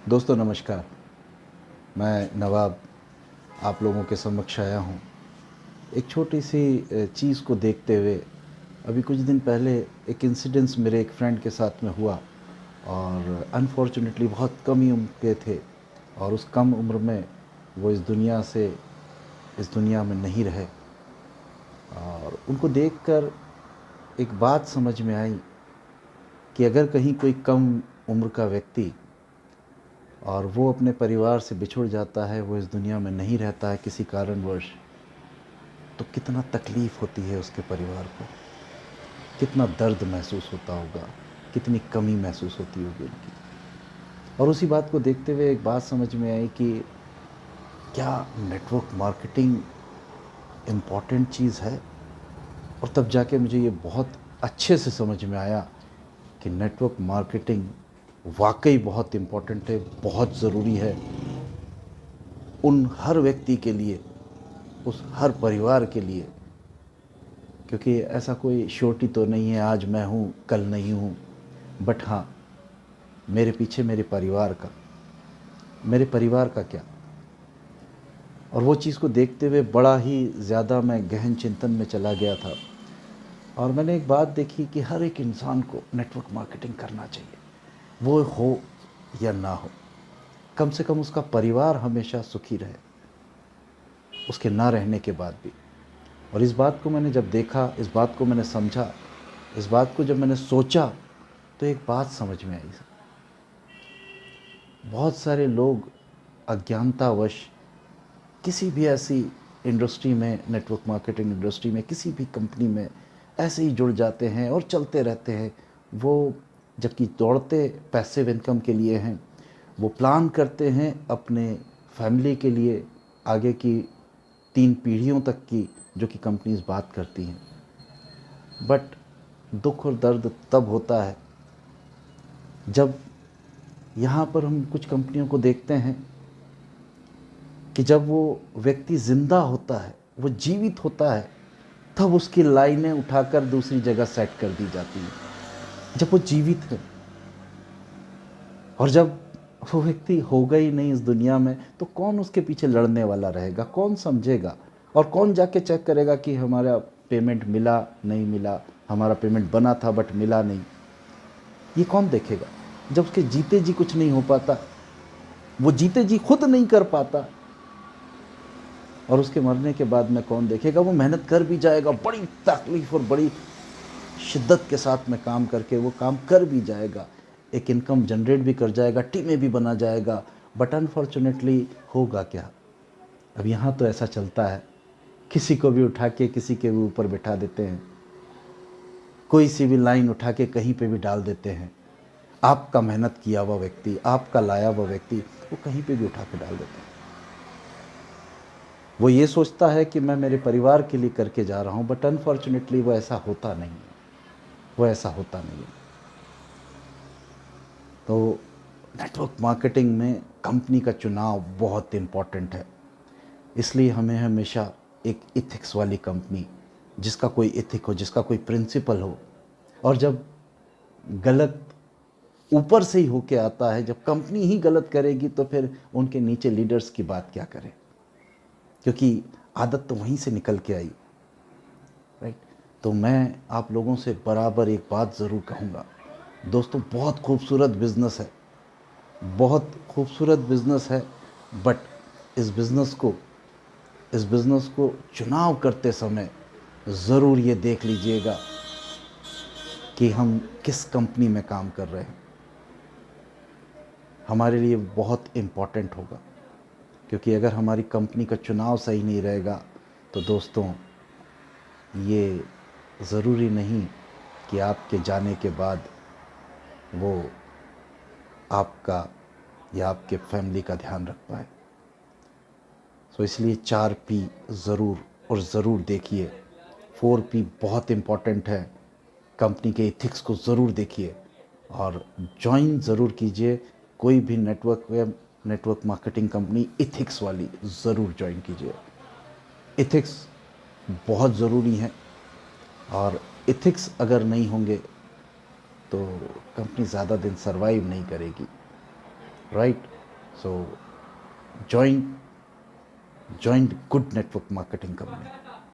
दोस्तों नमस्कार। मैं नवाब आप लोगों के समक्ष आया हूँ एक छोटी सी चीज़ को देखते हुए। अभी कुछ दिन पहले एक इंसिडेंस मेरे एक फ्रेंड के साथ में हुआ और अनफॉर्चुनेटली बहुत कम ही उम्र के थे और उस कम उम्र में वो इस दुनिया में नहीं रहे। और उनको देखकर एक बात समझ में आई कि अगर कहीं कोई कम उम्र का व्यक्ति और वो अपने परिवार से बिछुड़ जाता है, वो इस दुनिया में नहीं रहता है किसी कारणवश, तो कितना तकलीफ़ होती है उसके परिवार को, कितना दर्द महसूस होता होगा, कितनी कमी महसूस होती होगी उनकी। और उसी बात को देखते हुए एक बात समझ में आई कि क्या नेटवर्क मार्केटिंग इम्पॉर्टेंट चीज़ है। और तब जाके मुझे ये बहुत अच्छे से समझ में आया कि नेटवर्क मार्केटिंग वाकई बहुत इम्पॉर्टेंट है, बहुत ज़रूरी है उन हर व्यक्ति के लिए, उस हर परिवार के लिए। क्योंकि ऐसा कोई श्योरिटी तो नहीं है आज मैं हूँ कल नहीं हूँ, बट हाँ, मेरे परिवार का क्या। और वो चीज़ को देखते हुए बड़ा ही ज़्यादा मैं गहन चिंतन में चला गया था और मैंने एक बात देखी कि हर एक इंसान को नेटवर्क मार्केटिंग करना चाहिए, वो हो या ना हो। कम से कम उसका परिवार हमेशा सुखी रहे, उसके ना रहने के बाद भी। और इस बात को मैंने जब देखा, इस बात को मैंने समझा, इस बात को जब मैंने सोचा, तो एक बात समझ में आई। बहुत सारे लोग अज्ञानतावश किसी भी ऐसी इंडस्ट्री में, नेटवर्क मार्केटिंग इंडस्ट्री में, किसी भी कंपनी में ऐसे ही जुड़ जाते हैं और चलते रहते हैं। वो जबकि दौड़ते पैसिव इनकम के लिए हैं, वो प्लान करते हैं अपने फैमिली के लिए, आगे की 3 पीढ़ियों तक की, जो कि कंपनीज बात करती हैं। बट दुख और दर्द तब होता है जब यहाँ पर हम कुछ कंपनियों को देखते हैं कि जब वो व्यक्ति ज़िंदा होता है, वो जीवित होता है, तब उसकी लाइनें उठाकर दूसरी जगह सेट कर दी जाती हैं, जब वो जीवित है। और जब वो व्यक्ति होगा ही नहीं इस दुनिया में, तो कौन उसके पीछे लड़ने वाला रहेगा, कौन समझेगा और कौन जाके चेक करेगा कि हमारा पेमेंट मिला नहीं मिला, हमारा पेमेंट बना था बट मिला नहीं। ये कौन देखेगा जब उसके जीते जी कुछ नहीं हो पाता, वो जीते जी खुद नहीं कर पाता, और उसके मरने के बाद में कौन देखेगा। वो मेहनत कर भी जाएगा, बड़ी तकलीफ और बड़ी शिद्दत के साथ में काम करके वो काम कर भी जाएगा, एक इनकम जनरेट भी कर जाएगा, टीमें भी बना जाएगा, बट अनफॉर्चुनेटली होगा क्या। अब यहाँ तो ऐसा चलता है, किसी को भी उठा के किसी के भी ऊपर बिठा देते हैं, कोई सी भी लाइन उठा के कहीं पे भी डाल देते हैं। आपका मेहनत किया हुआ व्यक्ति, आपका लाया हुआ व्यक्ति, वो कहीं पे भी उठा के डाल देते हैं। वो ये सोचता है कि मैं मेरे परिवार के लिए करके जा रहा हूँ, बट अनफॉर्चुनेटली वो ऐसा होता नहीं है, वो ऐसा होता नहीं है। तो नेटवर्क मार्केटिंग में कंपनी का चुनाव बहुत इम्पॉर्टेंट है। इसलिए हमें हमेशा एक इथिक्स वाली कंपनी, जिसका कोई इथिक हो, जिसका कोई प्रिंसिपल हो। और जब गलत ऊपर से ही होके आता है, जब कंपनी ही गलत करेगी, तो फिर उनके नीचे लीडर्स की बात क्या करें, क्योंकि आदत तो वहीं से निकल के आई, राइट। तो मैं आप लोगों से बराबर एक बात ज़रूर कहूँगा दोस्तों, बहुत खूबसूरत बिज़नेस है, बहुत खूबसूरत बिज़नेस है, बट इस बिज़नेस को चुनाव करते समय ज़रूर ये देख लीजिएगा कि हम किस कंपनी में काम कर रहे हैं। हमारे लिए बहुत इम्पॉर्टेंट होगा, क्योंकि अगर हमारी कंपनी का चुनाव सही नहीं रहेगा, तो दोस्तों ये ज़रूरी नहीं कि आपके जाने के बाद वो आपका या आपके फैमिली का ध्यान रख पाए। सो इसलिए 4P ज़रूर और ज़रूर देखिए। 4P बहुत इम्पॉर्टेंट है, कंपनी के इथिक्स को ज़रूर देखिए और ज्वाइन ज़रूर कीजिए। कोई भी नेटवर्क मार्केटिंग कंपनी इथिक्स वाली ज़रूर ज्वाइन कीजिए। इथिक्स बहुत ज़रूरी है, और इथिक्स अगर नहीं होंगे तो कंपनी ज़्यादा दिन सरवाइव नहीं करेगी, right. So join good network marketing company.